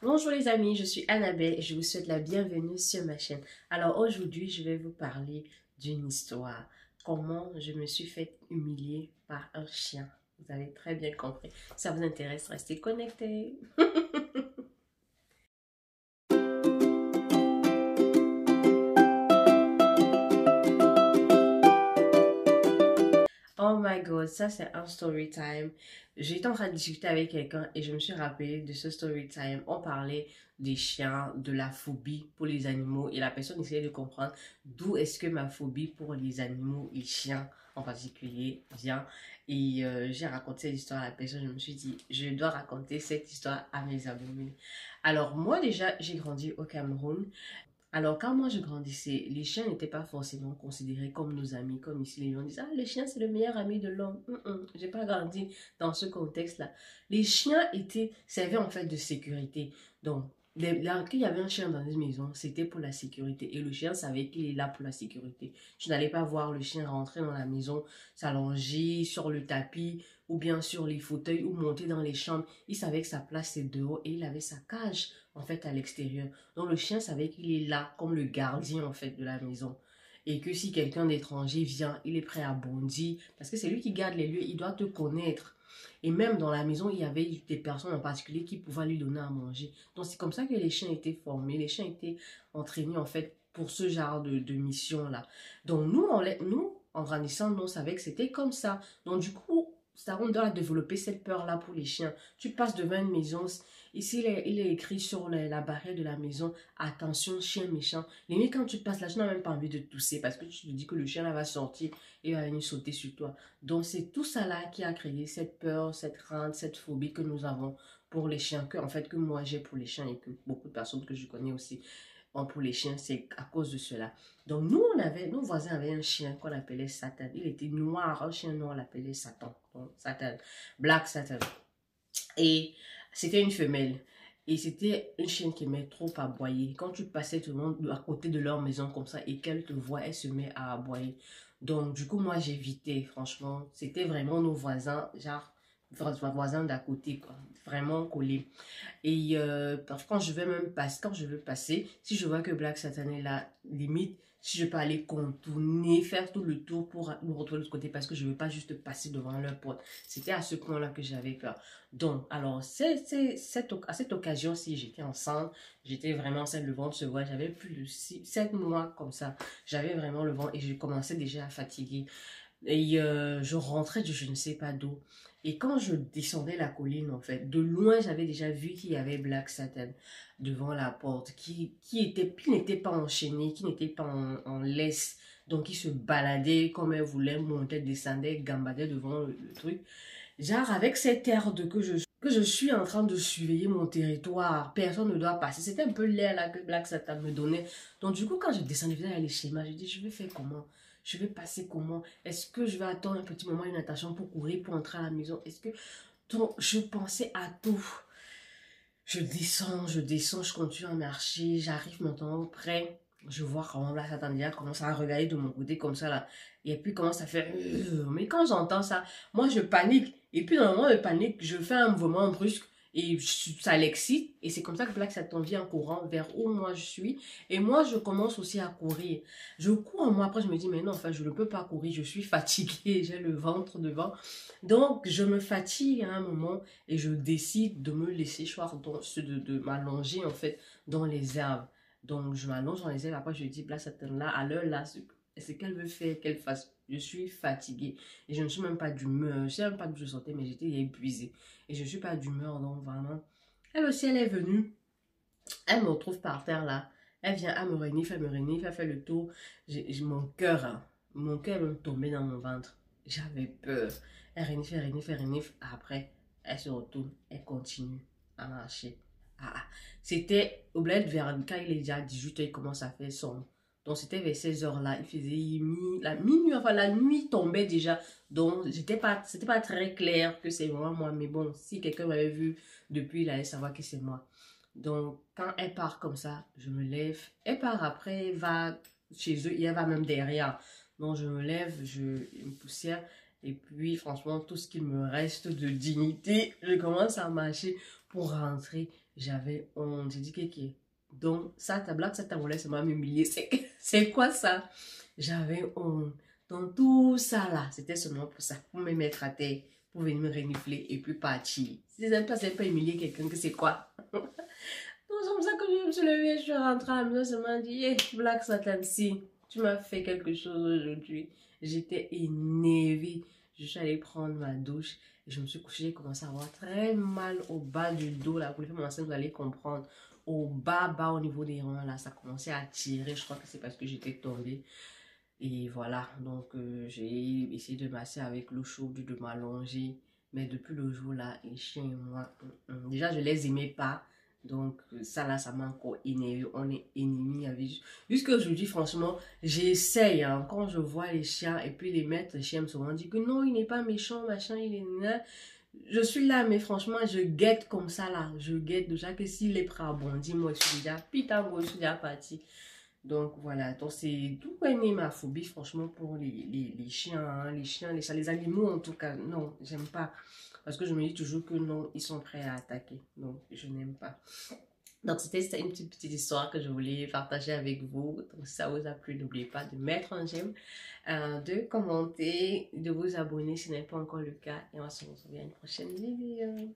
Bonjour les amis, je suis Annabelle et je vous souhaite la bienvenue sur ma chaîne. Alors aujourd'hui, je vais vous parler d'une histoire. Comment je me suis fait humilier par un chien. Vous avez très bien compris. Si ça vous intéresse, restez connectés. Oh my god, ça c'est un story time. J'étais en train de discuter avec quelqu'un et je me suis rappelé de ce story time. On parlait des chiens, de la phobie pour les animaux et la personne essayait de comprendre d'où est-ce que ma phobie pour les animaux et chiens en particulier vient. Et j'ai raconté cette histoire à la personne. Je me suis dit, je dois raconter cette histoire à mes abonnés. Alors moi déjà, j'ai grandi au Cameroun. Alors, quand moi je grandissais, les chiens n'étaient pas forcément considérés comme nos amis, comme ici les gens disent, ah, le chien c'est le meilleur ami de l'homme. J'ai pas grandi dans ce contexte-là. Les chiens servaient en fait de sécurité. Donc, qu'il y avait un chien dans une maison, c'était pour la sécurité. Et le chien savait qu'il est là pour la sécurité. Tu n'allais pas voir le chien rentrer dans la maison, s'allonger sur le tapis ou bien sur les fauteuils ou monter dans les chambres. Il savait que sa place c'est dehors et il avait sa cage en fait à l'extérieur. Donc le chien savait qu'il est là comme le gardien en fait de la maison. Et que si quelqu'un d'étranger vient, il est prêt à bondir. Parce que c'est lui qui garde les lieux, il doit te connaître. Et même dans la maison, il y avait des personnes en particulier qui pouvaient lui donner à manger. Donc c'est comme ça que les chiens étaient formés. Les chiens étaient entraînés en fait pour ce genre de mission-là. Donc nous, en grandissant, nous, on savait que c'était comme ça. Donc du coup, ça, on doit développer cette peur-là pour les chiens. Tu passes devant une maison, ici il est écrit sur la barrière de la maison, attention, chien méchant. Limite, quand tu passes là, tu n'as même pas envie de tousser parce que tu te dis que le chien là va sortir et va venir sauter sur toi. Donc c'est tout ça là qui a créé cette peur, cette crainte, cette phobie que nous avons pour les chiens, que en fait que moi j'ai pour les chiens et que beaucoup de personnes que je connais aussi ont pour les chiens, c'est à cause de cela. Donc nous, nos voisins avaient un chien qu'on appelait Satan. Il était noir, un chien noir, on l'appelait Satan. Donc, Satan, Black Satan. Et c'était une femelle. Et c'était une chienne qui aimait trop aboyer. Quand tu passais tout le monde à côté de leur maison comme ça et qu'elle te voit, elle se met à aboyer. Donc, du coup, moi, j'évitais, franchement. C'était vraiment nos voisins, genre, voisins d'à côté, quoi. Vraiment collés. Et quand je vais même passer, quand je veux passer, si je vois que Black Satan est là, limite, si je peux aller contourner, faire tout le tour pour me retrouver de l'autre côté parce que je ne veux pas juste passer devant leur porte. C'était à ce point-là que j'avais peur. Donc, alors, à cette occasion, si j'étais enceinte, j'étais vraiment enceinte, le ventre se voit, j'avais plus de 7 mois comme ça. J'avais vraiment le ventre et je commençais déjà à fatiguer. Et je rentrais de je ne sais pas d'où. Et quand je descendais la colline, en fait, de loin, j'avais déjà vu qu'il y avait Black Satan devant la porte, qui n'était pas enchaîné, qui n'était pas en laisse. Donc, il se baladait comme elle voulait, montait, descendait, gambadait devant le truc. Genre, avec cet air de que je suis en train de surveiller mon territoire, personne ne doit passer. C'était un peu l'air là que Black Satan me donnait. Donc, du coup, quand je descendais, je les schémas, je dis, je vais faire comment? Je vais passer comment? Est-ce que je vais attendre un petit moment, une attention pour courir, pour entrer à la maison? Est-ce que... Donc, je pensais à tout. Je descends, je continue à marcher, j'arrive maintenant près. Je vois comment là, Satan déjà commence à regarder de mon côté comme ça là. Et puis commence à faire... Mais quand j'entends ça, moi je panique. Et puis dans le moment de panique, je fais un mouvement brusque. Et ça l'excite. Et c'est comme ça que Black Satan vient en courant vers où moi je suis. Et moi, je commence aussi à courir. Je cours en moi. Après, je me dis, mais non, enfin, je ne peux pas courir. Je suis fatiguée. J'ai le ventre devant. Donc, je me fatigue à un moment. Et je décide de me laisser choir, de m'allonger en fait dans les herbes. Donc, je m'allonge dans les herbes. Après, je dis, Black Satan là, à l'heure là, ce qu'elle veut faire, qu'elle fasse. Je suis fatiguée. Et je ne suis même pas d'humeur. Je ne sais même pas d'où je sortais, mais j'étais épuisée. Et je ne suis pas d'humeur, donc vraiment. Elle aussi, elle est venue. Elle me retrouve par terre là. Elle vient, elle me renifle, elle fait le tour. Mon cœur me tombait dans mon ventre. J'avais peur. Elle renifle, elle renifle, elle renifle. Après, elle se retourne, elle continue à marcher. C'était au bled vers quand il est déjà 18h, il commence à faire sombre. Donc c'était vers 16h là, il faisait la minuit, enfin la nuit tombait déjà. Donc c'était pas très clair que c'est vraiment moi, mais bon, si quelqu'un m'avait vu depuis, il allait savoir que c'est moi. Donc quand elle part comme ça, je me lève. Elle part après, elle va chez eux, et elle va même derrière. Donc je me lève, je me poussière. Et puis franchement, tout ce qu'il me reste de dignité, je commence à marcher Pour rentrer, j'avais honte. J'ai dit, Kéké, donc ça, ta blague, ça t'a volé, ça m'a humilié. C'est quoi ça? J'avais honte. Donc tout ça là, c'était seulement pour ça, pour me mettre à terre, pour venir me renifler et puis partir. Si c'est pas humilier quelqu'un, que c'est quoi? Donc c'est comme ça que je me suis levée, je suis rentrée à la maison, je me dit, hey, Black Satan, si tu m'as fait quelque chose aujourd'hui. J'étais énervée. Je suis allée prendre ma douche et je me suis couchée, j'ai commencé à avoir très mal au bas du dos là. Pour les femmes enceintes, vous allez comprendre. Au bas, au niveau des reins là, ça commençait à tirer. Je crois que c'est parce que j'étais tombée. Et voilà, donc j'ai essayé de masser avec l'eau chaude, de m'allonger. Mais depuis le jour là, les chiens et moi, déjà je les aimais pas. Donc ça là, ça m'a encore énervé. On est ennemis avec. Jusqu'à aujourd'hui, franchement, j'essaye. Hein, quand je vois les chiens et puis les maîtres, les chiens me souvent dit que non, il n'est pas méchant, machin, il est là. Je suis là, mais franchement, je guette comme ça là. Je guette déjà que s'il est prêt à bondir, moi je suis déjà putain, je suis déjà parti. Donc voilà, donc c'est tout aimé ma phobie, franchement, pour les chiens, hein, les chiens, les chats, les animaux en tout cas. Non, j'aime pas. Parce que je me dis toujours que non, ils sont prêts à attaquer. Donc je n'aime pas. Donc c'était une petite histoire que je voulais partager avec vous. Donc si ça vous a plu, n'oubliez pas de mettre un j'aime, de commenter, de vous abonner si ce n'est pas encore le cas. Et on se retrouve à une prochaine vidéo.